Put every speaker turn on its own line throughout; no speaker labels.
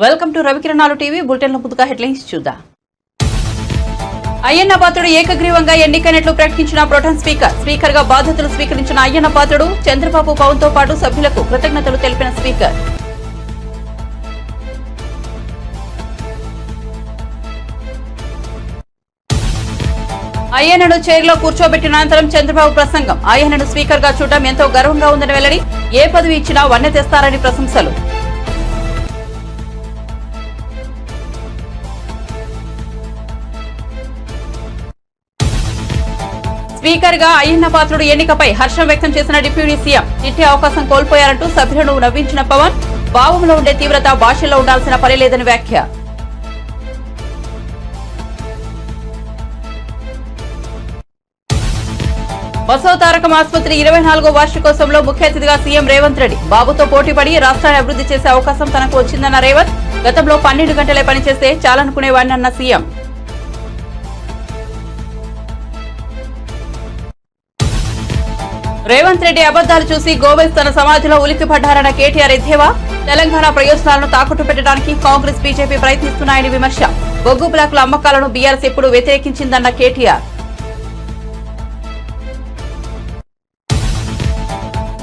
Welcome to రవికిరణాలు TV బులెటిన్ల ముందుగా headlines చూద్దాం. అయ్యన్న పాత్రుడు ఏకగ్రీవంగా ఎన్నికైనట్లు ప్రకటించిన ప్రొటెం స్పీకర్ గా బాధ్యతలు స్వీకరించిన అయ్యన్న పాత్రుడు చంద్రబాబు పవన్ తో పాటు సభ్యులకు కృతజ్ఞతలు తెలిపిన స్పీకర్. అయ్యన్నను చైర్లో కూర్చోబెట్టిన అనంతరం చంద్రబాబు ప్రసంగం. అయ్యన్నను స్పీకర్ గా చూడడం ఎంతో గర్వంగా ఉందని వెల్లడి. ఏ పదవి ఇచ్చినా వన్నె తెస్తారని ప్రశంసలు. స్పీకర్ గా అయ్యన్న పాత్రుడు ఎన్నికపై హర్షం వ్యక్తం చేసిన డిప్యూటీ సీఎం. తిట్టే అవకాశం కోల్పోయారంటూ సభ్యులను నవ్వించిన పవన్. భావంలో ఉండే తీవ్రత భాషల్లో ఉండాల్సిన పని లేదని వ్యాఖ్య. బసవతారకం ఆసుపత్రి 24వ వార్షికోత్సవంలో ముఖ్య అతిథిగా సీఎం రేవంత్ రెడ్డి. బాబుతో పోటీపడి రాష్ట్రాన్ని అభివృద్ధి చేసే అవకాశం తనకు వచ్చిందన్న రేవంత్. గతంలో 12 గంటలే పనిచేస్తే చాలనుకునేవాడినన్న సీఎం. రేవంత్ రెడ్డి అబద్దాలు చూసి గోవెల్స్ తన సమాధిలో ఉలిక్కిపడ్డారన్న కేటీఆర్ ఎద్దేవా. తెలంగాణ ప్రయోజనాలను తాకట్టు పెట్టడానికి కాంగ్రెస్ బీజేపీ ప్రయత్నిస్తున్నాయని విమర్శ. బొగ్గు బ్లాకుల అమ్మకాలను బీఆర్ఎస్ ఎప్పుడు వ్యతిరేకించిందన్న కేటీఆర్.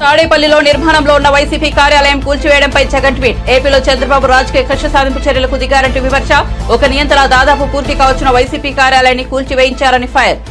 తాడేపల్లిలో నిర్మాణంలో ఉన్న వైసీపీ కార్యాలయం కూల్చివేయడంపై జగన్ ట్వీట్. ఏపీలో చంద్రబాబు రాజకీయ కక్ష సాధింపు చర్యలకు దిగారంటూ విమర్శ. ఒక నియంత్రణ దాదాపు పూర్తి కావచ్చిన వైసీపీ కార్యాలయాన్ని కూల్చివేయించారని ఫైర్.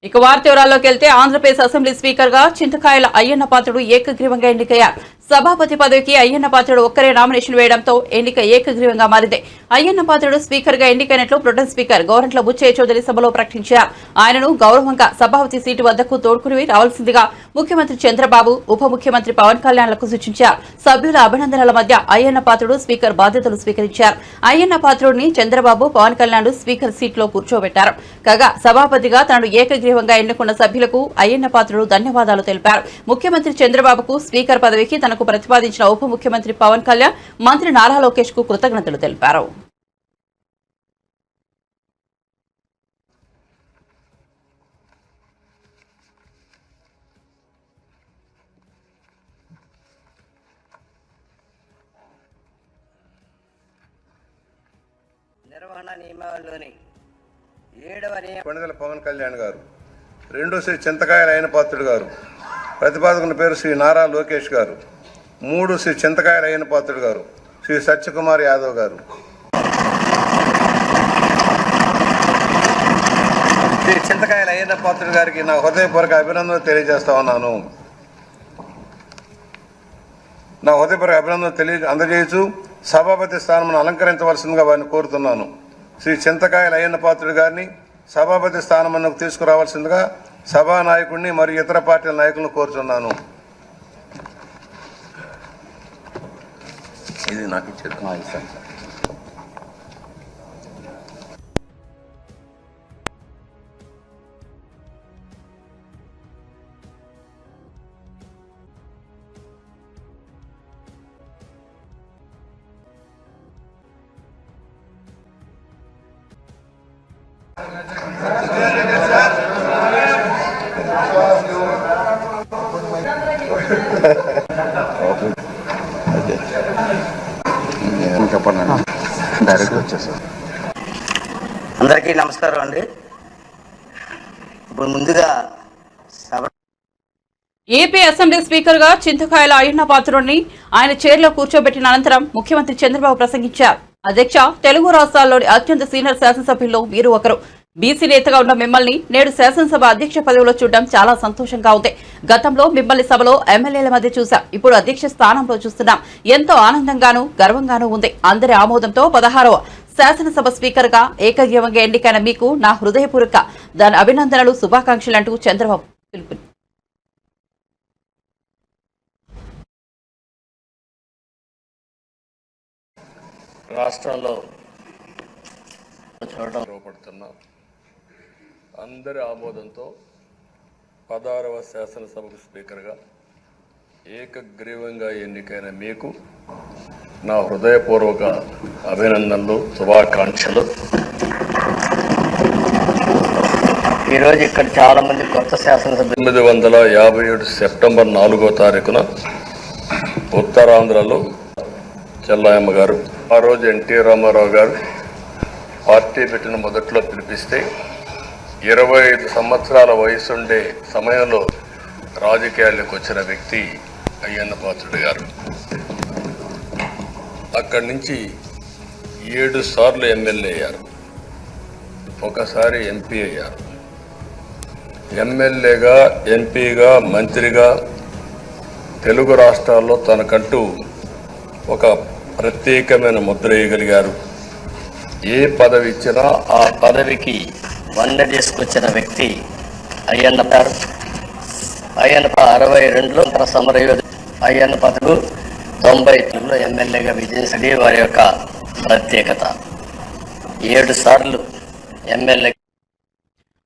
ఇక వార్త వివరాల్లోకి వెళ్తే ఆంధ్రప్రదేశ్ అసెంబ్లీ స్పీకర్ గా చింతకాయల అయ్యన్న పాత్రుడు ఏకగ్రీవంగా ఎన్నికయ్యారు. సభాపతి పదవికి అయ్యన్న పాత్రుడు ఒక్కరే నామినేషన్ వేయడంతో ఎన్నిక ఏకగ్రీవంగా మారింది. అయ్యన్న పాత్రుడు స్పీకర్ గా ఎన్నికైనట్లు protem speaker governor Buchaiah Chowdary సభలో ప్రకటించారు. ఆయనను గౌరవంగా సభాపతి సీటు వద్దకు తోడ్కుని రావాల్సిందిగా ముఖ్యమంత్రి చంద్రబాబు, ఉప ముఖ్యమంత్రి పవన్ కళ్యాణ్లకు సూచించారు. సభ్యుల అభినందనల మధ్య అయ్యన్న పాత్రుడు స్పీకర్ బాధ్యతలు స్వీకరించారు. అయ్యన్న పాత్రుడిని చంద్రబాబు, పవన్ కళ్యాణ్ స్పీకర్ సీట్లో కూర్చోబెట్టారు. కాగా సభాపతిగా తనను ఏకగ్రీవంగా ఎన్నుకున్న సభ్యులకు అయ్యన్న పాత్రుడు ధన్యవాదాలు తెలిపారు. ముఖ్యమంత్రి చంద్రబాబుకు స్పీకర్ పదవికి తనకు ప్రతిపాదించిన ఉప ముఖ్యమంత్రి పవన్ కళ్యాణ్, మంత్రి నారా లోకేష్ కు కృతజ్ఞతలు తెలిపారు.
నిర్వహణ నియమావళిలోని 7వ
కొణిదెల పవన్ కళ్యాణ్ గారు, రెండో శ్రీ చింతకాయల అయ్యన్న పాత్రుడు గారు, ప్రతిపాదకుని పేరు శ్రీ నారా లోకేష్ గారు, 3 శ్రీ చింతకాయల అయ్యన్న పాత్రుడు గారు, శ్రీ సత్యకుమార్ యాదవ్ గారు. శ్రీ చింతకాయల అయ్యన్న పాత్రుడు గారికి నా హృదయపూర్వక అభినందనలు తెలియజేస్తా ఉన్నాను. నా హృదయపూర్వక అభినందనలు అందజేయచ్చు సభాపతి స్థానం అలంకరించవలసిందిగా వారిని కోరుతున్నాను. శ్రీ చింతకాయల అయ్యన్న పాత్రుడు గారిని సభాపతి స్థానం తీసుకురావాల్సిందిగా సభానాయకుడిని మరియు ఇతర పార్టీల నాయకులను కోరుతున్నాను. ఇది నాకు ఇచ్చేది.
అందరికీ నమస్కారం అండి. ఇప్పుడు ముందుగా
ఏపీ అసెంబ్లీ స్పీకర్ గా చింతకాయల అయ్యన్న పాత్రుడిని ఆయన చైర్లో కూర్చోబెట్టిన అనంతరం ముఖ్యమంత్రి చంద్రబాబు ప్రసంగించారు. అధ్యక్ష, తెలుగు రాష్ట్రాల్లోని అత్యంత సీనియర్ శాసనసభ్యుల్లో మీరు ఒకరు. బీసీ నేతగా ఉన్న మిమ్మల్ని నేడు శాసనసభ అధ్యక్ష పదవిలో చూడడం చాలా సంతోషంగా ఉంది. గతంలో మిమ్మల్ని సభలో ఎమ్మెల్యేల మధ్య చూశాం. ఇప్పుడు అధ్యక్ష స్థానంలో చూస్తున్నాం. ఎంతో ఆనందంగానూ గర్వంగానూ ఉంది. అందరి ఆమోదంతో 16వ శాసనసభ స్పీకర్ గా ఏకగ్రీవంగా ఎన్నికైన మీకు నా హృదయపూర్వక అభినందనలు, శుభాకాంక్షలు అంటూ చంద్రబాబు పిలుపు.
రాష్ట్రంలో రూపడుతున్నాం. అందరి ఆమోదంతో 16వ శాసనసభకు స్పీకర్గా ఏకగ్రీవంగా ఎన్నికైన మీకు నా హృదయపూర్వక అభినందనలు, శుభాకాంక్షలు.
ఈరోజు ఇక్కడ చాలా మంది కొత్త శాసనసభ్యులు
1957 సెప్టెంబర్ 4వ తారీఖున ఉత్తరాంధ్రలో చెల్లాయమ్మ గారు, ఆ రోజు ఎన్టీ రామారావు గారు పార్టీ పెట్టిన మొదట్లో పిలిపిస్తే 25 సంవత్సరాల వయసుండే సమయంలో రాజకీయాల్లోకి వచ్చిన వ్యక్తి అయ్యన్న పాత్రుడు గారు. అక్కడి నుంచి 7 సార్లు ఎమ్మెల్యే అయ్యారు, ఒకసారి ఎంపీ అయ్యారు. ఎమ్మెల్యేగా, ఎంపీగా, మంత్రిగా తెలుగు రాష్ట్రాల్లో తనకంటూ ఒక ప్రత్యేకమైన ముద్ర వేయగలిగారు.
ఏ పదవి ఇచ్చినా ఆ పదవికి వన్నె తీసుకొచ్చిన వ్యక్తి అయ్యన్న గారు. అయ్యన్న 62లో తన సమరయోధి అయ్యన్న పాత్రుడు 92లో ఎమ్మెల్యేగా విజయించడం వారి యొక్క ప్రత్యేకత. 7 సార్లు ఎమ్మెల్యే.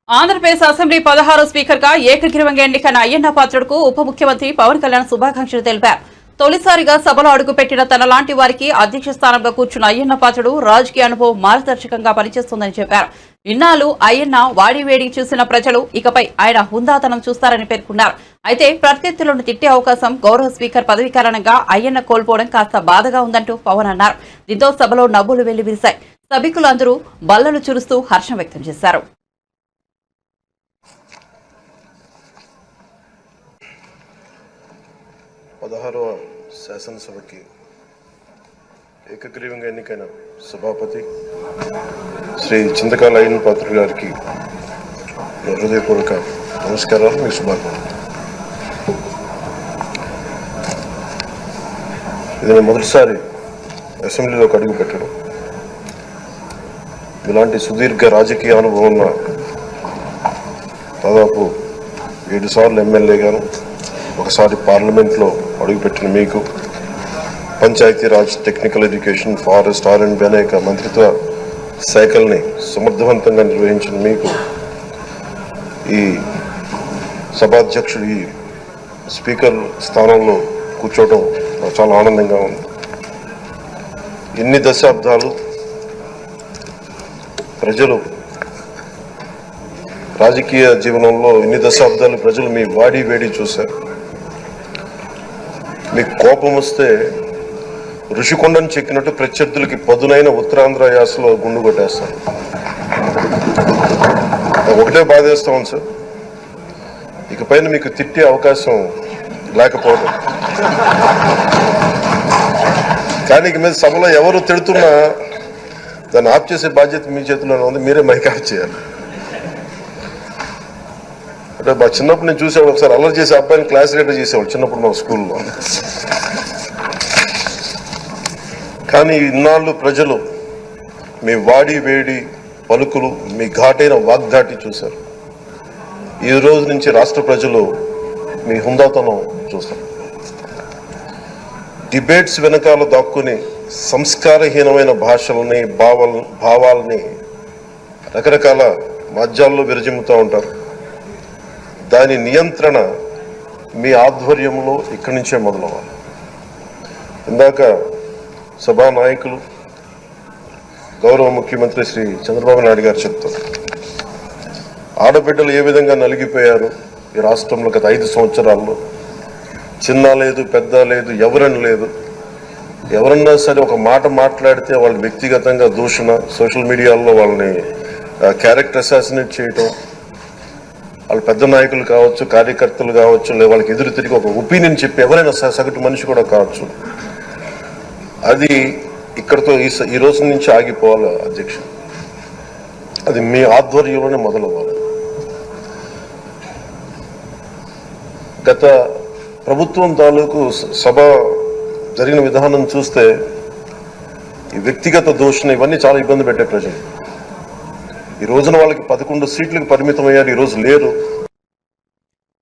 ఆంధ్రప్రదేశ్ అసెంబ్లీ 16వ స్పీకర్ గా ఏకగ్రీవంగా ఎన్నికైన అయ్యన్న పాత్రుడుకు ఉప ముఖ్యమంత్రి పవన్ కళ్యాణ్ శుభాకాంక్షలు తెలిపారు. తొలిసారిగా సభలో అడుగుపెట్టిన తనలాంటి వారికి అధ్యక్ష స్థానంలో కూర్చున్న అయ్యన్న పాత్రుడు రాజకీయ అనుభవం మార్గదర్శకంగా పనిచేస్తుందని చెప్పారు. ఇన్నాళ్లు అయ్యన్న వాడివేడి చూసిన ప్రజలు ఇకపై ఆయన హుందాతనం చూస్తారని పేర్కొన్నారు. అయితే ప్రత్యర్థులను తిట్టే అవకాశం గౌరవ స్పీకర్ పదవి కారణంగా అయ్యన్న కోల్పోవడం కాస్త బాధగా ఉందంటూ పవన్ అన్నారు. దీంతో సభలో నవ్వులు వెల్లివిరిశాయి. సభికులందరూ బల్లలు చురుస్తూ హర్షం వ్యక్తం చేశారు.
16వ శాసనసభకి ఏకగ్రీవంగా ఎన్నికైన సభాపతి శ్రీ చింతకాయల అయ్యన్న పాత్రుడు గారికి హృదయపూర్వక నమస్కారాలు, మీ శుభాకాంక్షలు. ఇది నేను మొదటిసారి అసెంబ్లీలోకి అడుగు పెట్టడం. ఇలాంటి సుదీర్ఘ రాజకీయ అనుభవం ఉన్న దాదాపు 7 సార్లు ఎమ్మెల్యేగాను, ఒకసారి పార్లమెంట్లో అడుగుపెట్టిన మీకు, Panchayati Raj, technical education, forest, R&B అనేక మంత్రిత్వ శాఖల్ని సమర్థవంతంగా నిర్వహించిన మీకు ఈ సభాధ్యక్షుడు, ఈ స్పీకర్ స్థానంలో కూర్చోవడం చాలా ఆనందంగా ఉంది. ఇన్ని దశాబ్దాలు ప్రజలు రాజకీయ జీవనంలో ఇన్ని దశాబ్దాలు ప్రజలు మీ వాడి వేడి చూశారు. మీకు కోపం వస్తే ఋషికొండను చెక్కినట్టు ప్రత్యర్థులకి పదునైన ఉత్తరాంధ్ర యాసలో గుండు కొట్టేస్తారు. ఒకటే బాధేస్తాం సార్, ఇకపైన మీకు తిట్టే అవకాశం లేకపోవడం. కానీ ఇక మీద సభలో ఎవరు తిడుతున్నా దాన్ని ఆఫ్ చేసే బాధ్యత మీ చేతిలోనే ఉంది, మీరే మైక్ ఆఫ్ చేయాలి. అంటే మా చిన్నప్పుడు నేను చూసేవాడు, ఒకసారి అల్లరి చేసే అబ్బాయిని క్లాస్ లీడర్ చేసేవాడు చిన్నప్పుడు మా స్కూల్లో. కానీ ఇన్నాళ్ళు ప్రజలు మీ వాడి వేడి పలుకులు, మీ ఘాటైన వాగ్దాటి చూశారు. ఈ రోజు నుంచి రాష్ట్ర ప్రజలు మీ హుందాతనం చూస్తారు. డిబేట్స్ వెనకాల దాక్కుని సంస్కారహీనమైన భాషల్ని, భావాల్ని రకరకాల మాధ్యాల్లో విరజిమ్ముతూ ఉంటారు. దాని నియంత్రణ మీ ఆధ్వర్యంలో ఇక్కడి నుంచే మొదలవ్వాలి. ఇందాక సభా నాయకులు, గౌరవ ముఖ్యమంత్రి శ్రీ చంద్రబాబు నాయుడు గారు చెప్తారు, ఆడబిడ్డలు ఏ విధంగా నలిగిపోయారు ఈ రాష్ట్రంలో గత 5 సంవత్సరాల్లో. చిన్న లేదు, పెద్ద లేదు, ఎవరని లేదు. ఎవరన్నా సరే ఒక మాట మాట్లాడితే వాళ్ళు వ్యక్తిగతంగా దూషణ, సోషల్ మీడియాలో వాళ్ళని క్యారెక్టర్ అసాసినేట్ చేయటం, వాళ్ళు పెద్ద నాయకులు కావచ్చు, కార్యకర్తలు కావచ్చు, లేదా వాళ్ళకి ఎదురు తిరిగి ఒక ఒపీనియన్ చెప్పి ఎవరైనా సగటు మనిషి కూడా కావచ్చు. అది ఇక్కడతో ఈ రోజు నుంచి ఆగిపోవాలి అధ్యక్ష. అది మీ ఆధ్వర్యంలోనే మొదలవ్వాలి. గత ప్రభుత్వం తాలూకు సభ జరిగిన విధానం చూస్తే ఈ వ్యక్తిగత దూషణ ఇవన్నీ చాలా ఇబ్బంది పెట్టే ప్రజలు. ఈ రోజున వాళ్ళకి 11 సీట్లకు పరిమితం అయ్యారు, ఈ రోజు లేరు.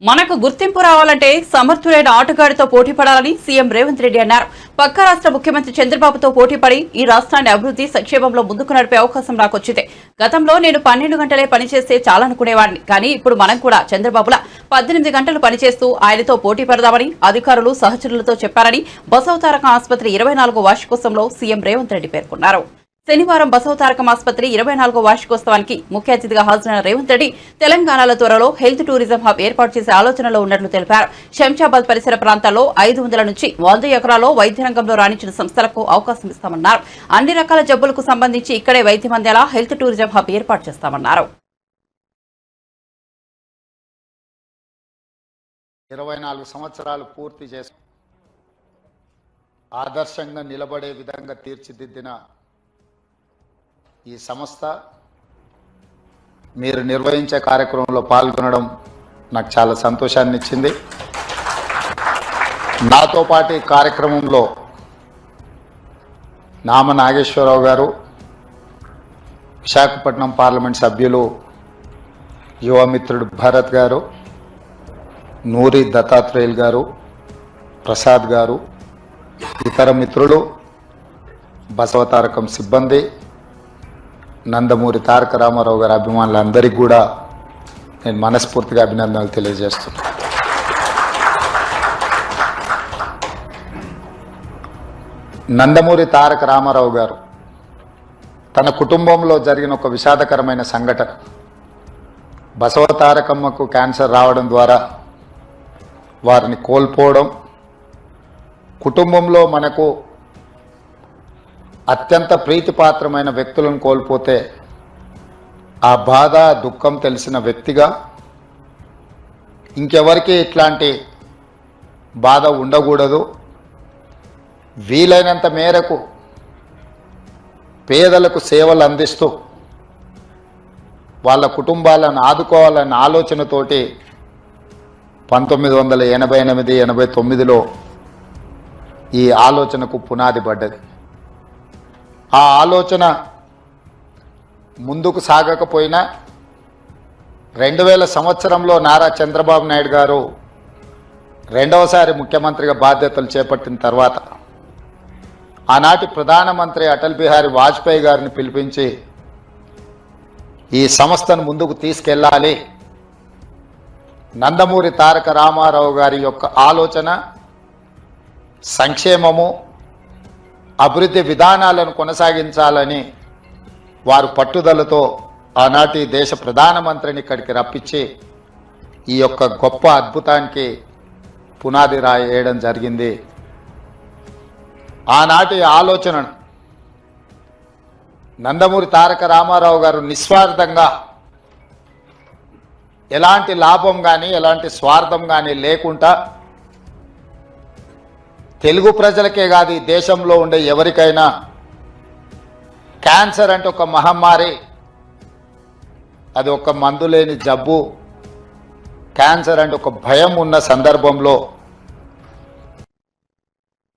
మనకు గుర్తింపు రావాలంటే సమర్థులైన ఆటగాడితో పోటీ పడాలని సీఎం రేవంత్ రెడ్డి అన్నారు. పక్క రాష్ట్ర ముఖ్యమంత్రి చంద్రబాబుతో పోటీపడి ఈ రాష్ట్రాన్ని అభివృద్ధి సంక్షేమంలో ముందుకు నడిపే అవకాశం నాకొచ్చింది. గతంలో నేను 12 గంటలే పనిచేస్తే చాలనుకునేవాడిని, కానీ ఇప్పుడు మనం కూడా చంద్రబాబులా 18 గంటలు పనిచేస్తూ ఆయనతో పోటీ పడదామని అధికారులు, సహచరులతో చెప్పారని బసవతారక ఆసుపత్రి 24వ వార్షికోత్సవంలో సీఎం రేవంత్ రెడ్డి పేర్కొన్నారు. శనివారం బసవతారకం ఆసుపత్రి 24వ వార్షికోత్సవానికి ముఖ్య అతిథిగా హాజరైన రేవంత్ రెడ్డి తెలంగాణలో త్వరలో హెల్త్ టూరిజం హబ్ ఏర్పాటు చేసే ఆలోచనలో ఉన్నట్లు తెలిపారు. శంషాబాద్ పరిసర ప్రాంతాల్లో 500 నుంచి 100 ఎకరాల్లో వైద్య రంగంలో రాణించిన సంస్థలకు అవకాశం ఇస్తామన్నారు. అన్ని రకాల జబ్బులకు సంబంధించి ఇక్కడే వైద్యం అందేలా హెల్త్ టూరిజం హబ్ ఏర్పాటు చేస్తామన్నారు.
24 సంవత్సరాలు పూర్తి చేసి ఆదర్శంగా నిలబడే విధంగా తీర్చిదిద్దిన ఈ సంస్థ మీరు నిర్వహించే కార్యక్రమంలో పాల్గొనడం నాకు చాలా సంతోషాన్ని ఇచ్చింది. నాతో పాటు ఈ కార్యక్రమంలో నామ నాగేశ్వరరావు గారు, విశాఖపట్నం పార్లమెంట్ సభ్యులు యువమిత్రుడు భరత్ గారు, నూరి దత్తాత్రేయులు గారు, ప్రసాద్ గారు, ఇతర మిత్రులు, బసవతారకం సిబ్బంది, నందమూరి తారక రామారావు గారి అభిమానులందరికీ కూడా నేను మనస్ఫూర్తిగా అభినందనలు తెలియజేస్తున్నాను. నందమూరి తారక రామారావు గారు తన కుటుంబంలో జరిగిన ఒక విషాదకరమైన సంఘటన, బసవతారకమ్మకు క్యాన్సర్ రావడం ద్వారా వారిని కోల్పోవడం, కుటుంబంలో మనకు అత్యంత ప్రీతిపాత్రమైన వ్యక్తులను కోల్పోతే ఆ బాధ దుఃఖం తెలిసిన వ్యక్తిగా ఇంకెవరికి ఇట్లాంటి బాధ ఉండకూడదు, వీలైనంత మేరకు పేదలకు సేవలు అందిస్తూ వాళ్ళ కుటుంబాలను ఆదుకోవాలన్న ఆలోచనతోటి 1988-89లో ఈ ఆలోచనకు పునాది పడ్డది. ఆ ఆలోచన ముందుకు సాగకపోయినా 2000 సంవత్సరంలో నారా చంద్రబాబు నాయుడు గారు రెండవసారి ముఖ్యమంత్రిగా బాధ్యతలు చేపట్టిన తర్వాత ఆనాటి ప్రధానమంత్రి అటల్ బిహారీ వాజ్పేయి గారిని పిలిపించి ఈ సంస్థను ముందుకు తీసుకెళ్ళాలి, నందమూరి తారక రామారావు గారి యొక్క ఆలోచన సంక్షేమము అభివృద్ధి విధానాలను కొనసాగించాలని వారు పట్టుదలతో ఆనాటి దేశ ప్రధానమంత్రిని ఇక్కడికి రప్పించి ఈ యొక్క గొప్ప అద్భుతానికి పునాది రాయడం జరిగింది. ఆనాటి ఆలోచనను నందమూరి తారక రామారావు గారు నిస్వార్థంగా ఎలాంటి లాభం కానీ ఎలాంటి స్వార్థం కానీ లేకుండా తెలుగు ప్రజలకే కాదు, ఈ దేశంలో ఉండే ఎవరికైనా క్యాన్సర్ అంటే ఒక మహమ్మారి, అది ఒక మందు లేని జబ్బు, క్యాన్సర్ అంటే ఒక భయం ఉన్న సందర్భంలో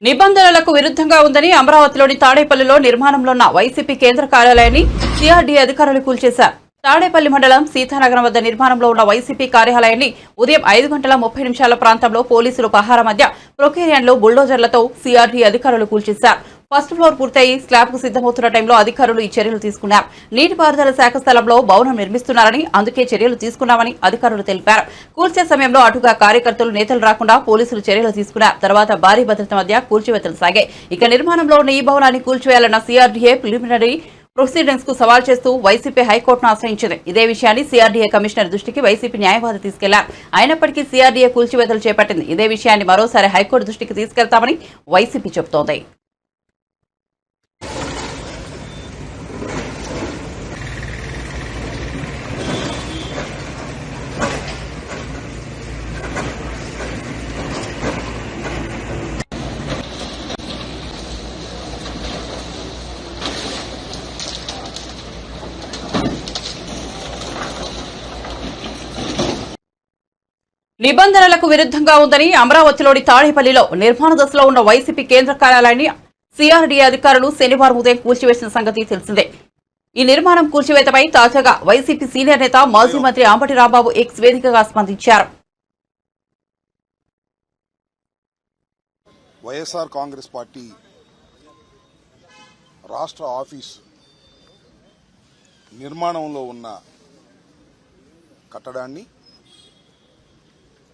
నిబంధనలకు విరుద్ధంగా ఉందని అమరావతిలోని తాడేపల్లిలో నిర్మాణంలో ఉన్న వైసీపీ కేంద్ర కార్యాలయాన్ని సిఆర్డీ అధికారులు కూల్చేశారు. తాడేపల్లి మండలం సీతానగరం వద్ద నిర్మాణంలో ఉన్న వైసీపీ కార్యాలయాన్ని ఉదయం 5:30 ప్రాంతంలో పోలీసులు పహారా మధ్య ప్రొకేరియన్లో బుల్డోజర్లతో సిఆర్డీ అధికారులు కూల్చేశారు. ఫస్ట్ ఫ్లోర్ పూర్తయి స్లాబ్ కు సిద్దమవుతున్న టైంలో అధికారులు ఈ చర్యలు తీసుకున్నారు. నీటిపారుదల శాఖ స్థలంలో భవనం నిర్మిస్తున్నారని, అందుకే చర్యలు తీసుకున్నామని అధికారులు తెలిపారు. కూల్చే సమయంలో అటుగా కార్యకర్తలు, నేతలు రాకుండా పోలీసులు చర్యలు తీసుకున్నారు. తర్వాత భారీ భద్రత మధ్య కూల్చివేతలు సాగాయి. ఇక నిర్మాణంలో ఉన్న ఈ భవనాన్ని కూల్చివేయాలన్న సిఆర్డీఏ ప్రిలిమినరీ ప్రొసీడింగ్స్ కు సవాల్ చేస్తూ వైసీపీ హైకోర్టును ఆశ్రయించింది. ఇదే విషయాన్ని సిఆర్డీఏ కమిషనర్ దృష్టికి వైసీపీ న్యాయవాది తీసుకెళ్లారు. అయినప్పటికీ సిఆర్డీఏ కూల్చివేతలు చేపట్టింది. ఇదే విషయాన్ని మరోసారి హైకోర్టు దృష్టికి తీసుకెళ్తామని వైసీపీ చెబుతోంది. నిబంధనలకు విరుద్ధంగా ఉందని అమరావతిలోని తాడేపల్లిలో నిర్మాణ దశలో ఉన్న వైసీపీ కేంద్ర కార్యాలయాన్ని సిఆర్డీ అధికారులు శనివారం ఉదయం కూల్చివేసిన సంగతి తెలిసిందే. ఈ నిర్మాణం కూల్చివేతపై తాజాగా వైసీపీ సీనియర్ నేత మాజీ మంత్రి అంబటి రాంబాబు ఎక్స్ వేదికగా స్పందించారు.
వైఎస్ఆర్ కాంగ్రెస్ పార్టీ రాష్ట్ర ఆఫీస్ నిర్మాణంలో ఉన్న కట్టడాన్ని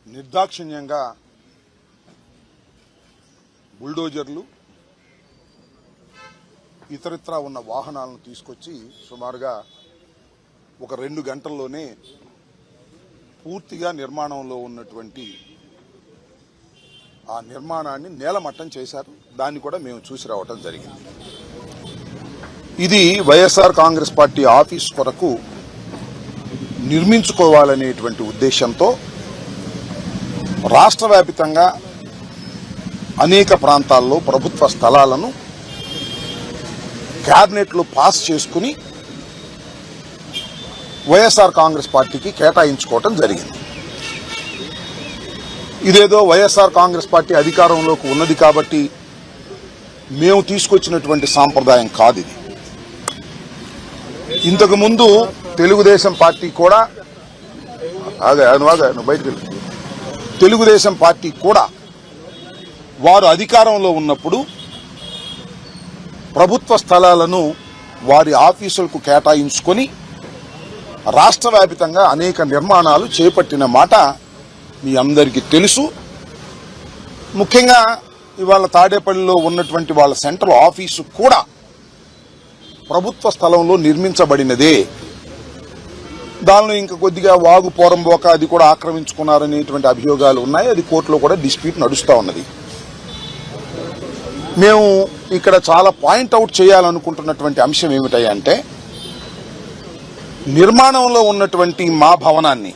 నిర్దాక్షిణ్యంగా బుల్డోజర్లు ఇతరత్రా ఉన్న వాహనాలను తీసుకొచ్చి సుమారుగా ఒక 2 గంటల్లోనే పూర్తిగా నిర్మాణంలో ఉన్నటువంటి ఆ నిర్మాణాన్ని నేలమట్టం చేశారు. దాన్ని కూడా మేము చూసి రావటం జరిగింది. ఇది వైఎస్ఆర్ కాంగ్రెస్ పార్టీ ఆఫీస్ కొరకు నిర్మించుకోవాలనేటువంటి ఉద్దేశంతో రాష్ట్ర వ్యాప్తంగా అనేక ప్రాంతాల్లో ప్రభుత్వ స్థలాలను క్యాబినెట్లో పాస్ చేసుకుని వైఎస్ఆర్ కాంగ్రెస్ పార్టీకి కేటాయించుకోవటం జరిగింది. ఇదేదో వైఎస్ఆర్ కాంగ్రెస్ పార్టీ అధికారంలోకి ఉన్నది కాబట్టి మేము తీసుకొచ్చినటువంటి సాంప్రదాయం కాదు ఇది. ఇంతకుముందు తెలుగుదేశం పార్టీ కూడా తెలుగుదేశం పార్టీ కూడా వారు అధికారంలో ఉన్నప్పుడు ప్రభుత్వ స్థలాలను వారి ఆఫీసులకు కేటాయించుకొని రాష్ట్ర వ్యాప్తంగా అనేక నిర్మాణాలు చేపట్టిన మాట మీ అందరికీ తెలుసు. ముఖ్యంగా ఇవాళ తాడేపల్లిలో ఉన్నటువంటి వాళ్ళ సెంట్రల్ ఆఫీసు కూడా ప్రభుత్వ స్థలంలో నిర్మించబడినదే. దానిలో ఇంకా కొద్దిగా వాగు పోరంబోక అది కూడా ఆక్రమించుకున్నారనేటువంటి అభియోగాలు ఉన్నాయి. అది కోర్టులో కూడా డిస్ప్యూట్ నడుస్తూ ఉన్నది. మేము ఇక్కడ చాలా పాయింట్అవుట్ చేయాలనుకుంటున్నటువంటి అంశం ఏమిటంటే నిర్మాణంలో ఉన్నటువంటి మా భవనాన్ని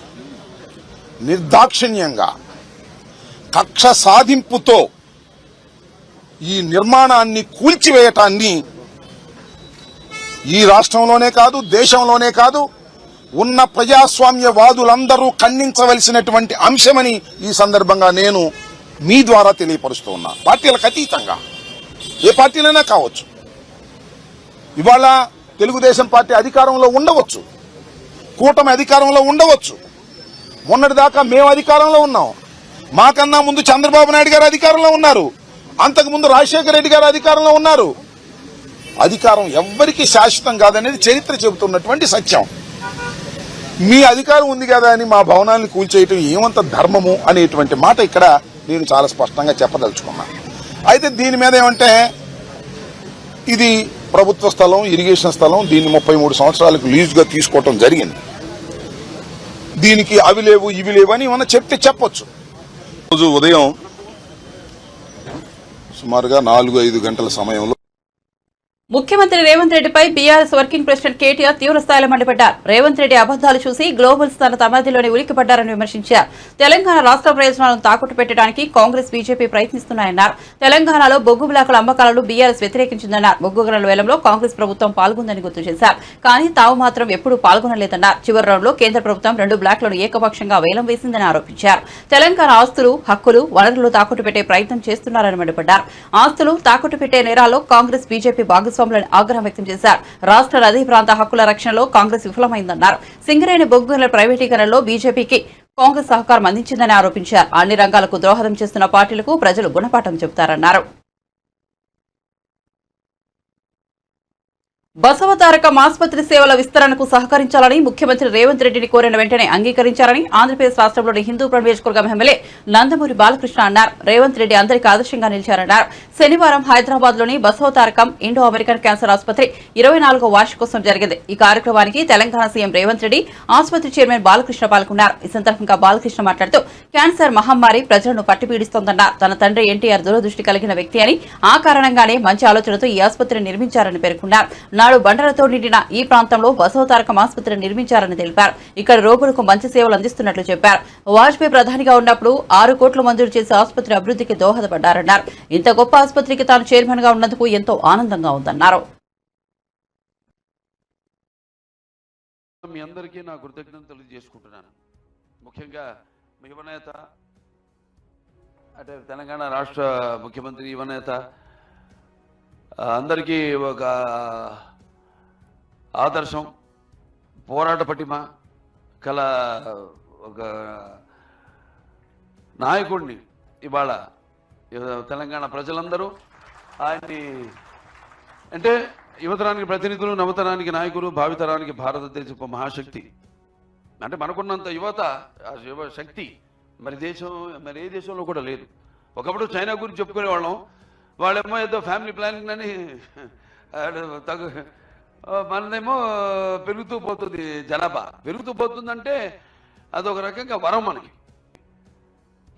నిర్దాక్షిణ్యంగా కక్ష సాధింపుతో ఈ నిర్మాణాన్ని కూల్చివేయటాన్ని ఈ రాష్ట్రంలోనే కాదు దేశంలోనే కాదు ఉన్న ప్రజాస్వామ్యవాదులందరూ ఖండించవలసినటువంటి అంశమని ఈ సందర్భంగా నేను మీ ద్వారా తెలియపరుస్తూ ఉన్నా. పార్టీలకు అతీతంగా ఏ పార్టీలైనా కావచ్చు. ఇవాళ తెలుగుదేశం పార్టీ అధికారంలో ఉండవచ్చు, కూటమి అధికారంలో ఉండవచ్చు. మొన్నటిదాకా మేము అధికారంలో ఉన్నాం. మాకన్నా ముందు చంద్రబాబు నాయుడు గారు అధికారంలో ఉన్నారు. అంతకుముందు రాజశేఖర రెడ్డి గారు అధికారంలో ఉన్నారు. అధికారం ఎవ్వరికీ శాశ్వతం కాదనేది చరిత్ర చెబుతున్నటువంటి సత్యం. మీ అధికారం ఉంది కదా అని మా భవనాన్ని కూల్చేయటం ఏమంత ధర్మము అనేటువంటి మాట ఇక్కడ నేను చాలా స్పష్టంగా చెప్పదలుచుకున్నా. అయితే దీని మీద ఏమంటే ఇది ప్రభుత్వ స్థలం, ఇరిగేషన్ స్థలం. దీన్ని 33 సంవత్సరాలకు లీజుగా తీసుకోవటం జరిగింది. దీనికి అవి లేవు ఇవి లేవు అని ఏమన్నా చెప్తే చెప్పొచ్చు. రోజు ఉదయం సుమారుగా 4-5 గంటల సమయంలో
ముఖ్యమంత్రి రేవంత్ రెడ్డిపై బీఆర్ఎస్ వర్కింగ్ ప్రెసిడెంట్ కేటీఆర్ తీవ్రస్థాయిలో మండిపడ్డారు. రేవంత్ రెడ్డి అబద్దాలు చూసి గ్లోబల్స్ తన సమాధిలోనే ఉలిక్కిపడ్డారని విమర్శించారు. తెలంగాణ రాష్ట్ర ప్రయోజనాలను తాకట్టు పెట్టడానికి కాంగ్రెస్ బీజేపీ ప్రయత్నిస్తున్నాయన్నారు. తెలంగాణలో బొగ్గు బ్లాకుల అమ్మకాలను బీఆర్ఎస్ వ్యతిరేకించిందన్నారు. బొగ్గు గనుల వేలంలో కాంగ్రెస్ ప్రభుత్వం పాల్గొందని గుర్తు చేశారు. కానీ తాము మాత్రం ఎప్పుడూ పాల్గొనలేదన్నారు. చివరి రౌండ్లో కేంద్ర ప్రభుత్వం 2 బ్లాక్లను ఏకపక్షంగా వేలం వేసిందని ఆరోపించారు. తెలంగాణ ఆస్తులు, హక్కులు, వనరులు తాకట్టు పెట్టే ప్రయత్నం చేస్తున్నారని మండిపడ్డారు. ఆస్తులు తాకట్టు పెట్టే నేరాల్లో కాంగ్రెస్ బీజేపీ భాగస్వాములను ఆగ్రహం వ్యక్తం చేశారు. రాష్ట్ర నదీ ప్రాంత హక్కుల రక్షణలో కాంగ్రెస్ విఫలమైందన్నారు. సింగరేణి బొగ్గు గనుల ప్రైవేటీకరణలో బీజేపీకి కాంగ్రెస్ సహకారం అందించిందని ఆరోపించారు. అన్ని రంగాలకు దోహదం చేస్తున్న పార్టీలకు ప్రజలు గుణపాఠం చెబుతారన్నారు. బసవతారకం ఆసుపత్రి సేవల విస్తరణకు సహకరించాలని ముఖ్యమంత్రి రేవంత్ రెడ్డిని కోరిన వెంటనే అంగీకరించారని ఆంధ్రప్రదేశ్ రాష్ట్రంలోని హిందూపురం నియోజకవర్గం ఎమ్మెల్యే నందమూరి బాలకృష్ణ అన్నారు. రేవంత్ రెడ్డి అందరికీ ఆదర్శంగా నిలిచారన్నారు. శనివారం హైదరాబాద్ లోని బసవతారకం ఇండో అమెరికన్ క్యాన్సర్ ఆసుపత్రి 24వ వార్షికోత్సవం జరిగింది. ఈ కార్యక్రమానికి తెలంగాణ సీఎం రేవంత్ రెడ్డి, ఆసుపత్రి చైర్మన్ బాలకృష్ణ పాల్గొన్నారు. ఈ సందర్భంగా బాలకృష్ణ మాట్లాడుతూ క్యాన్సర్ మహమ్మారి ప్రజలను పట్టిపీడిస్తోందన్నారు. తన తండ్రి ఎన్టీఆర్ దూరదృష్టి కలిగిన వ్యక్తి అని, ఆ కారణంగానే మంచి ఆలోచనతో ఈ ఆసుపత్రిని నిర్మించారని పేర్కొన్నారు. నాడు బండలతో నిండిన ఈ ప్రాంతంలో బసవతారకం ఆసుపత్రి నిర్మించారని తెలిపారు. ఇక్కడ రోగులకు మంచి సేవలు అందిస్తున్నట్లు చెప్పారు. వాజ్పేయి ప్రధానిగా ఉన్నప్పుడు 6 కోట్లు మంజూరు చేసి ఆసుపత్రి అభివృద్ధికి దోహదపడ్డారన్నారు. ఇంత గొప్ప ఆసుపత్రికి తాను చైర్మన్ గా ఉన్నందుకు ఎంతో ఆనందంగా ఉందన్నారు.
మీ అందరికీ నా కృతజ్ఞతలు తెలియజేసుకుంటున్నాను. ముఖ్యంగా మీ యువనేత, అంటే తెలంగాణ రాష్ట్ర ముఖ్యమంత్రి యువనేత అందరికీ ఒక ఆదర్శం, పోరాట పటిమ కల ఒక నాయకుడిని ఇవాళ తెలంగాణ ప్రజలందరూ ఆయన్ని, అంటే యువతరానికి ప్రతినిధులు, నవతరానికి నాయకులు, భావితరానికి భారతదేశపు మహాశక్తి. అంటే మనకున్నంత యువత, యువ శక్తి మరి ఏ దేశంలో కూడా లేదు. ఒకప్పుడు చైనా గురించి చెప్పుకునే వాళ్ళం, వాళ్ళేమో ఏదో ఫ్యామిలీ ప్లానింగ్ అని మనదేమో పెరుగుతూ పోతుంది జనాభా. పెరుగుతూ పోతుందంటే అదొక రకంగా వరం మనకి.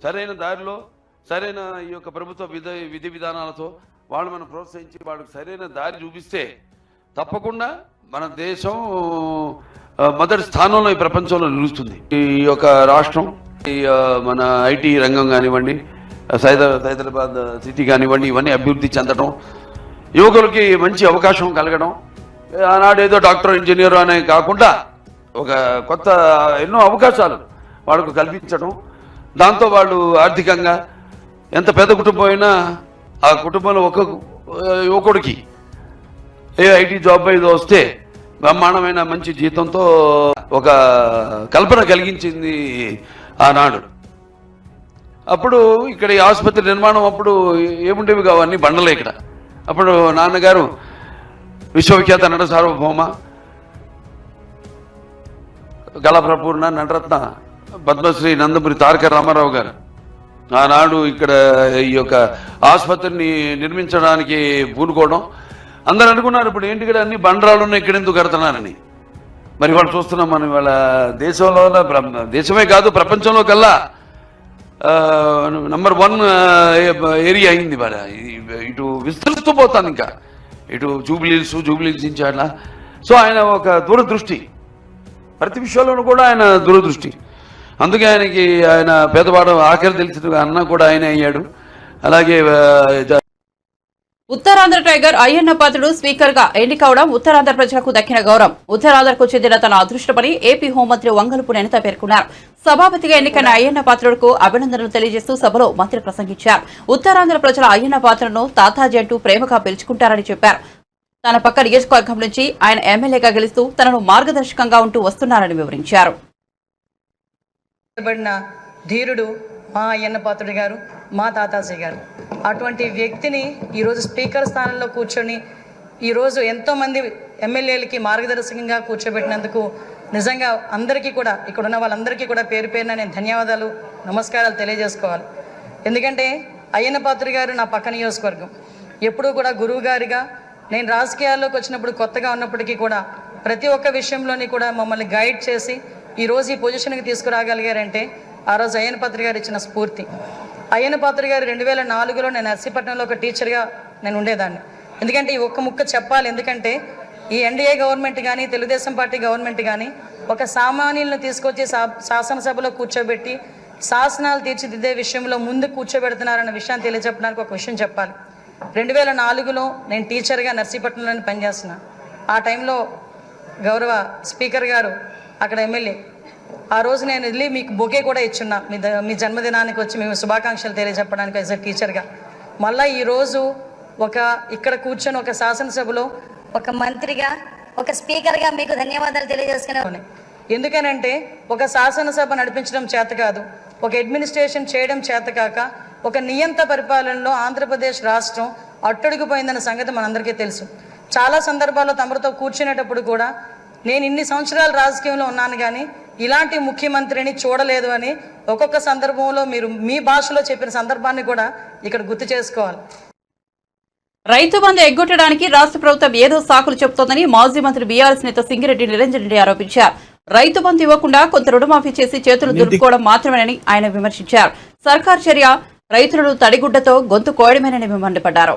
సరైన దారిలో సరైన ఈ యొక్క ప్రభుత్వ విధి విధానాలతో వాళ్ళు మనం ప్రోత్సహించి వాళ్ళకి సరైన దారి చూపిస్తే తప్పకుండా మన దేశం మొదటి స్థానంలో ఈ ప్రపంచంలో నిలుస్తుంది. ఈ యొక్క రాష్ట్రం ఈ మన ఐటీ రంగం కానివ్వండి, హైదరాబాద్ సిటీ కానివ్వండి, ఇవన్నీ అభివృద్ధి చెందడం, యువకులకి మంచి అవకాశం కలగడం, ఆనాడు ఏదో డాక్టర్ ఇంజనీర్ అనే కాకుండా ఒక కొత్త ఎన్నో అవకాశాలు వాళ్ళకు కల్పించడం, దాంతో వాళ్ళు ఆర్థికంగా ఎంత పెద్ద కుటుంబం అయినా ఆ కుటుంబంలో ఒక యువకుడికి ఏ ఐటీ జాబ్ ఏదో వస్తే బ్రహ్మాండమైన మంచి జీతంతో ఒక కల్పన కలిగించింది ఆనాడు. అప్పుడు ఇక్కడ ఈ ఆసుపత్రి నిర్మాణం అప్పుడు ఏముండేవి కావన్నీ బండలే ఇక్కడ. అప్పుడు నాన్నగారు విశ్వవిఖ్యాత నట సార్వభౌమ కళాప్రపూర్ణ నటరత్న పద్మశ్రీ నందమూరి తారక రామారావు గారు ఆనాడు ఇక్కడ ఈ యొక్క ఆసుపత్రిని నిర్మించడానికి పూనుకోవడం. అందరూ అనుకున్నారు ఇప్పుడు ఏంటి ఇక్కడ అన్ని బండరాళ్ళు ఉన్నాయి, ఇక్కడ ఎందుకు కడుతున్నారని. మరి వాళ్ళు చూస్తున్నాం మనం ఇవాళ దేశంలో, దేశమే కాదు ప్రపంచంలో కల్లా నంబర్ 1 ఏరియా అయింది. ఇవాళ ఇటు విస్తరిస్తూ పోతాను, ఇంకా ఇటు జూబ్లీహిల్స్ నుంచి అట్లా. సో ఆయన ఒక దూరదృష్టి, ప్రతి విషయంలోనూ కూడా ఆయన దూరదృష్టి. అందుకే ఆయన పేదవాడు ఆఖరి తెలిసిన అన్న కూడా ఆయన అయ్యాడు. అలాగే
ఉత్తరాంధ్ర టైగర్ అయ్యన్న పాత్రుడు స్పీకర్ గా ఎన్నికవడం ఉత్తరాంధ్ర ప్రజలకు దక్కిన గౌరవం. ఉత్తరాంధ్రకు చెందిన తన అదృష్టమని ఏపీ హోంమంత్రి వంగలపూడి అనిత పేర్కొన్నారు. సభాపతిగా ఎన్నికైన అయ్యన్న పాత్రుడుకు అభినందనలు తెలియజేస్తూ సభలో మంత్రి ప్రసంగించారు. ఉత్తరాంధ్ర ప్రజల అయ్యన్న పాత్రను తాతాజీ అంటూ ప్రేమగా పిలుచుకుంటారని చెప్పారు. తన పక్క నియోజకవర్గం నుంచి ఆయన ఎమ్మెల్యేగా గెలుస్తూ తనను మార్గదర్శకంగా ఉంటూ వస్తున్నారని వివరించారు.
ధీరుడు మా అయ్యన్న పాత్రుడు గారు, మా తాతాజీ గారు. అటువంటి వ్యక్తిని ఈరోజు స్పీకర్ స్థానంలో కూర్చొని ఈరోజు ఎంతోమంది ఎమ్మెల్యేలకి మార్గదర్శకంగా కూర్చోబెట్టినందుకు నిజంగా అందరికీ కూడా, ఇక్కడ ఉన్న వాళ్ళందరికీ కూడా పేరు పేరున నేను ధన్యవాదాలు, నమస్కారాలు తెలియజేసుకోవాలి. ఎందుకంటే అయ్యన్న పాత్రుడు గారు నా పక్క నియోజకవర్గం. ఎప్పుడూ కూడా గురువు గారిగా నేను రాజకీయాల్లోకి వచ్చినప్పుడు కొత్తగా ఉన్నప్పటికీ కూడా ప్రతి ఒక్క విషయంలోని కూడా మమ్మల్ని గైడ్ చేసి ఈరోజు ఈ పొజిషన్కి తీసుకురాగలిగారంటే ఆ రోజు అయ్యన్న పాత్రుడు గారు ఇచ్చిన స్ఫూర్తి. అయ్యన్న పాత్రుడు గారు 2004లో నేను నర్సీపట్నంలో ఒక టీచర్గా నేను ఉండేదాన్ని. ఎందుకంటే ఈ ఒక్క ముక్క చెప్పాలి, ఎందుకంటే ఈ ఎన్డీఏ గవర్నమెంట్ కానీ తెలుగుదేశం పార్టీ గవర్నమెంట్ కానీ ఒక సామాన్యులను తీసుకొచ్చి శాసనసభలో కూర్చోబెట్టి శాసనాలు తీర్చిదిద్దే విషయంలో ముందు కూర్చోబెడుతున్నారన్న విషయాన్ని తెలియజెప్పడానికి ఒక విషయం చెప్పాలి. 2004లో నేను టీచర్గా నర్సీపట్నంలో పనిచేస్తున్నా. ఆ టైంలో గౌరవ స్పీకర్ గారు అక్కడ ఎమ్మెల్యే. ఆ రోజు నేను వెళ్ళి మీకు బొకే కూడా ఇచ్చున్నా, మీ జన్మదినానికి వచ్చి మేము శుభాకాంక్షలు తెలియజెప్పడానికి యాజ్ ఎ టీచర్గా. మళ్ళీ ఈరోజు ఇక్కడ కూర్చొని ఒక శాసనసభలో
ఒక మంత్రిగా, ఒక స్పీకర్గా మీకు ధన్యవాదాలు తెలియజేసుకున్నాను.
ఎందుకనంటే ఒక శాసనసభ నడిపించడం చేత కాదు, ఒక అడ్మినిస్ట్రేషన్ చేయడం చేత కాక ఒక నియంత పరిపాలనలో ఆంధ్రప్రదేశ్ రాష్ట్రం అట్టడుగుపోయిందన్న సంగతి మనందరికీ తెలుసు. చాలా సందర్భాల్లో తమరితో కూర్చునేటప్పుడు కూడా నేను ఇన్ని సంవత్సరాలు రాజకీయంలో ఉన్నాను కానీ ఇలాంటి ముఖ్యమంత్రిని చూడలేదు అని ఒక్కొక్క సందర్భంలో మీరు మీ భాషలో చెప్పిన సందర్భాన్ని కూడా ఇక్కడ గుర్తు చేసుకోవాలి.
రైతు బంధు ఎగ్గొట్టడానికి రాష్ట్ర ప్రభుత్వం ఏదో సాకులు చెబుతోందని మాజీ మంత్రి బీఆర్ఎస్ నేత సింగిరెడ్డి నిరంజన్ రెడ్డి ఆరోపించారు. రైతు బంధు ఇవ్వకుండా కొంత రుణమాఫీ చేసి చేతులు దులుపుకోవడం మాత్రమేనని ఆయన విమర్శించారు. సర్కార్ చర్య రైతులను తడిగుడ్డతో గొంతు కోయడమేనని మండిపడ్డారు.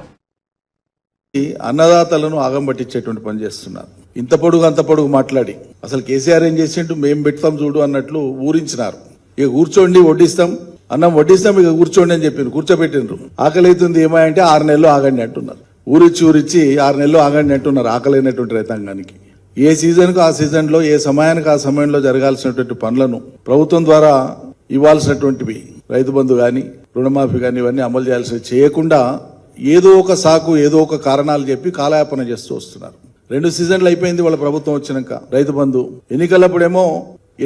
అన్నదాతలను ఆగంబట్టించేటువంటి పని చేస్తున్నారు. ఇంత పొడుగు అంత పొడుగు మాట్లాడి అసలు కేసీఆర్ ఏం చేసిండు, మేము పెడతాం చూడు అన్నట్లు ఊరించినారు. ఇక కూర్చోండి వడ్డిస్తాం, అన్నం వడ్డిస్తాం, ఇక కూర్చోండి అని చెప్పిండ్రు, కూర్చోబెట్టిండ్రు. ఆకలి అవుతుంది ఏమంటే 6 నెలలు ఆగండి అంటున్నారు. ఊరిచ్చి 6 నెలలు ఆగండి అంటున్నారు ఆకలైనటువంటి రైతాంగానికి. ఏ సీజన్కు ఆ సీజన్లో, ఏ సమయానికి ఆ సమయంలో జరగాల్సినటువంటి పనులను ప్రభుత్వం ద్వారా ఇవ్వాల్సినటువంటివి రైతు బంధు కానీ రుణమాఫీ కానీ ఇవన్నీ అమలు చేయాల్సి చేయకుండా ఏదో ఒక సాకు, ఏదో ఒక కారణాలు చెప్పి కాలయాపన చేస్తూ వస్తున్నారు. 2 సీజన్లు అయిపోయింది వాళ్ళ ప్రభుత్వం వచ్చినాక. రైతు బంధు ఎన్నికలప్పుడేమో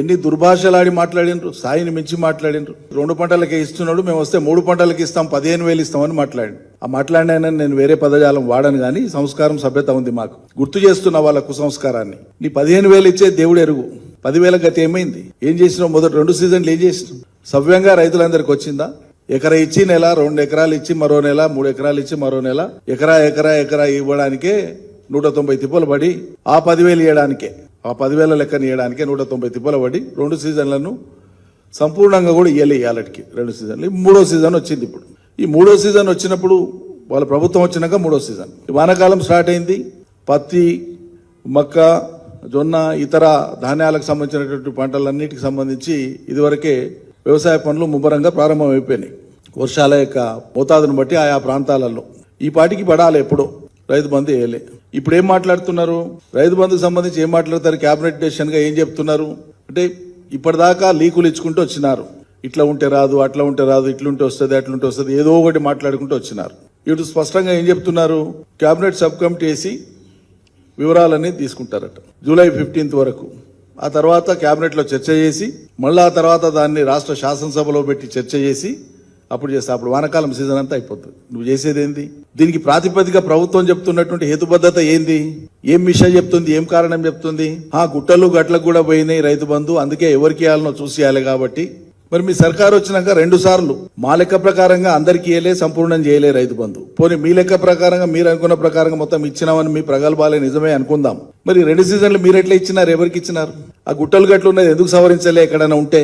ఎన్ని దుర్భాషలాడి మాట్లాడినరు, స్థాయిని మించి మాట్లాడినరు. 2 పంటలకే ఇస్తున్నాడు, మేము వస్తే 3 పంటలకి ఇస్తాం, 15,000 ఇస్తామని మాట్లాడి. ఆ మాట్లాడినా నేను వేరే పదజాలం వాడను కానీ సంస్కారం సభ్యత ఉంది మాకు. గుర్తు చేస్తున్నా వాళ్ళ కుసంస్కారాన్ని. నీ 15,000 ఇచ్చే దేవుడు ఎరుగు, 10,000 గతి ఏమైంది? ఏం చేసినావు? మొదటి 2 సీజన్లు ఏం చేసినావు? సవ్యంగా రైతులందరికి వచ్చిందా? ఎకరా ఇచ్చి నెల, 2 ఎకరాలు ఇచ్చి మరో నెల, 3 ఎకరాలు ఇచ్చి మరో నెల, ఎకరా ఇవ్వడానికే 190 తిప్పలు పడి ఆ 10,000 ఇవ్వడానికే, ఆ 10,000 లెక్కన ఇవ్వడానికే 190 తిప్పలు పడి 2 సీజన్లను సంపూర్ణంగా కూడా ఇవ్వాలటికి 2 సీజన్లు. 3వ సీజన్ వచ్చింది. ఇప్పుడు ఈ 3వ సీజన్ వచ్చినప్పుడు వాళ్ళ ప్రభుత్వం వచ్చినాక 3వ సీజన్ వానాకాలం స్టార్ట్ అయింది. పత్తి, మక్క, జొన్న, ఇతర ధాన్యాలకు సంబంధించినటువంటి పంటలన్నిటికి సంబంధించి ఇదివరకే వ్యవసాయ పనులు ముమ్మరంగా ప్రారంభమైపోయినాయి. వర్షాల యొక్క మోతాదును బట్టి ఆయా ప్రాంతాలలో ఈ పాటికి పడాలి. ఎప్పుడో రైతు బంధు వేయలే. ఇప్పుడు ఏం మాట్లాడుతున్నారు? రైతు బంధుకు సంబంధించి ఏం మాట్లాడతారు? క్యాబినెట్ డెసిషన్ గా ఏం చెప్తున్నారు అంటే ఇప్పటిదాకా లీకులు ఇచ్చుకుంటూ వచ్చినారు. ఇట్లా ఉంటే రాదు, అట్లా ఉంటే రాదు, ఇట్లుంటే వస్తుంది, అట్లుంటే వస్తుంది, ఏదో ఒకటి మాట్లాడుకుంటూ వచ్చినారు. ఇటు స్పష్టంగా ఏం చెప్తున్నారు? క్యాబినెట్ సబ్ కమిటీ వేసి వివరాలన్నీ తీసుకుంటారట జూలై 15 వరకు. ఆ తర్వాత క్యాబినెట్లో చర్చ చేసి మళ్ళీ ఆ తర్వాత దాన్ని రాష్ట్ర శాసనసభలో పెట్టి చర్చ చేసి అప్పుడు చేస్తా. అప్పుడు వానాకాలం సీజన్ అంతా అయిపోతుంది. నువ్వు చేసేది ఏంది? దీనికి ప్రాతిపదిక ప్రభుత్వం చెప్తున్నటువంటి హేతుబద్ధత ఏంది? ఏం విషయం చెప్తుంది? ఏం కారణం చెప్తుంది? గుట్టలు గట్లకు కూడా పోయినాయి రైతు బంధు, అందుకే ఎవరికి ఇవ్వాలనో చూసేయాలి. కాబట్టి మరి మీ సర్కారు వచ్చినాక 2 సార్లు మా లెక్క ప్రకారంగా అందరికీ ఇవ్వలే, సంపూర్ణం చేయలే రైతు బంధు. పోనీ మీ లెక్క ప్రకారంగా మీరు అనుకున్న ప్రకారంగా మొత్తం ఇచ్చినామని మీ ప్రగల్భాలే నిజమే అనుకుందాం. మరి 2 సీజన్లు మీరు ఎట్లా ఇచ్చినారు? ఎవరికి ఇచ్చినారు? ఆ గుట్టలు గట్లు ఉన్నది ఎందుకు సవరించలే? ఎక్కడైనా ఉంటే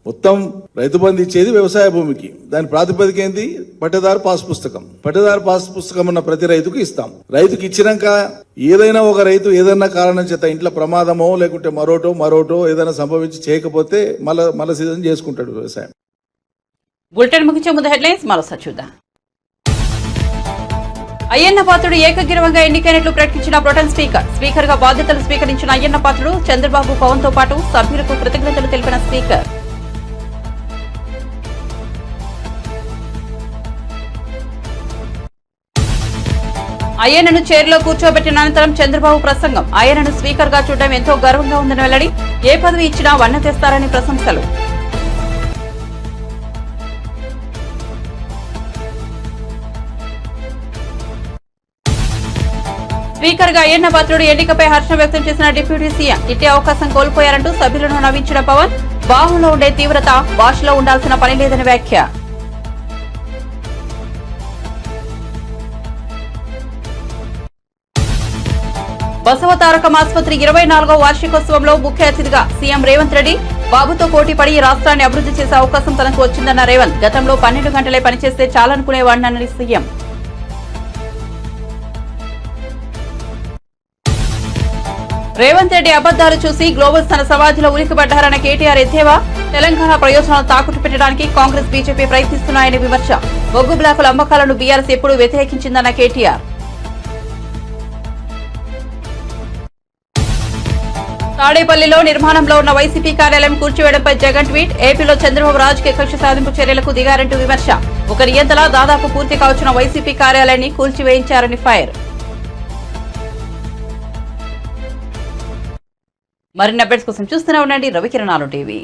మొత్తం రైతు బంధు ఇచ్చేది వ్యవసాయ భూమికి. దాని ప్రాతిపదిక ఏంది? పట్టేదారు పాస్ పుస్తకం. పట్టేదారు పాస్ పుస్తకం ఉన్న ప్రతి రైతుకు ఇస్తాం. రైతుకి ఇచ్చినాక ఏదైనా ఒక రైతు ఏదైనా కారణం చేత ఇంట్లో ప్రమాదమో లేకుంటే మరోటో ఏదైనా సంభవించి చేయకపోతే మళ్ళా సీజన్ చేసుకుంటాడు వ్యవసాయం.
బులెటిన్ ముగించే ముందు హెడ్లైన్స్ మరోసారి చూద్దాం. అయ్యన్న పాత్రుడు ఏకగ్రీవంగా ఎన్నికైనట్లు ప్రకటించిన ప్రొటెం స్పీకర్. స్పీకర్ గా బాధ్యతలు స్వీకరించిన అయ్యన్న పాత్రుడు చంద్రబాబు, పవన్ తో పాటు సభ్యులకు కృతజ్ఞతలు తెలిపిన స్పీకర్. అయ్యన్నను చైర్లో కూర్చోబెట్టిన అనంతరం చంద్రబాబు ప్రసంగం. అయ్యన్నను స్పీకర్ గా చూడడం ఎంతో గర్వంగా ఉందని వెల్లడి. ఏ పదవి ఇచ్చినా వన్న తెస్తారని ప్రశంసలు. స్పీకర్ గా అయ్యన్న పాత్రుడు ఎన్నికపై హర్షం వ్యక్తం చేసిన డిప్యూటీ సీఎం. ఇట్టే అవకాశం కోల్పోయారంటూ సభ్యులను నవ్వించిన పవన్. బాహులో ఉండే తీవ్రత భాషలో ఉండాల్సిన పని లేదని వ్యాఖ్య. బసవతారకం ఆసుపత్రి 24వ వార్షికోత్సవంలో ముఖ్య అతిథిగా సీఎం రేవంత్ రెడ్డి. బాబుతో పోటీపడి రాష్ట్రాన్ని అభివృద్ధి చేసే అవకాశం తనకు వచ్చిందన్న రేవంత్. గతంలో 12 గంటలే పనిచేస్తే చాలనుకునేవాడినని సీఎం. రేవంత్ రెడ్డి అబద్దాలు చూసి గ్లోబల్స్ తన సమాధిలో ఉలికిపడ్డారన్న కేటీఆర్ ఎద్దేవా. తెలంగాణ ప్రయోజనాలు తాకట్టు పెట్టడానికి కాంగ్రెస్, బీజేపీ ప్రయత్నిస్తున్నాయని విమర్శ. బొగ్గు బ్లాకుల అమ్మకాలను బీఆర్ఎస్ ఎప్పుడూ వ్యతిరేకించిందన్న కేటీఆర్. తాడేపల్లిలో నిర్మాణంలో ఉన్న వైసీపీ కార్యాలయం కూల్చివేయడంపై జగన్ ట్వీట్. ఏపీలో చంద్రబాబు రాజకీయ కక్ష సాధింపు చర్యలకు దిగారంటూ విమర్శ. ఒక నియంతలా దాదాపు పూర్తి కావచ్చిన వైసీపీ కార్యాలయాన్ని కూల్చివేయించారని ఫైర్. మరిన్ని అప్డేట్స్ కోసం చూస్తూనే ఉండండి రవికిరణాలు టీవీ.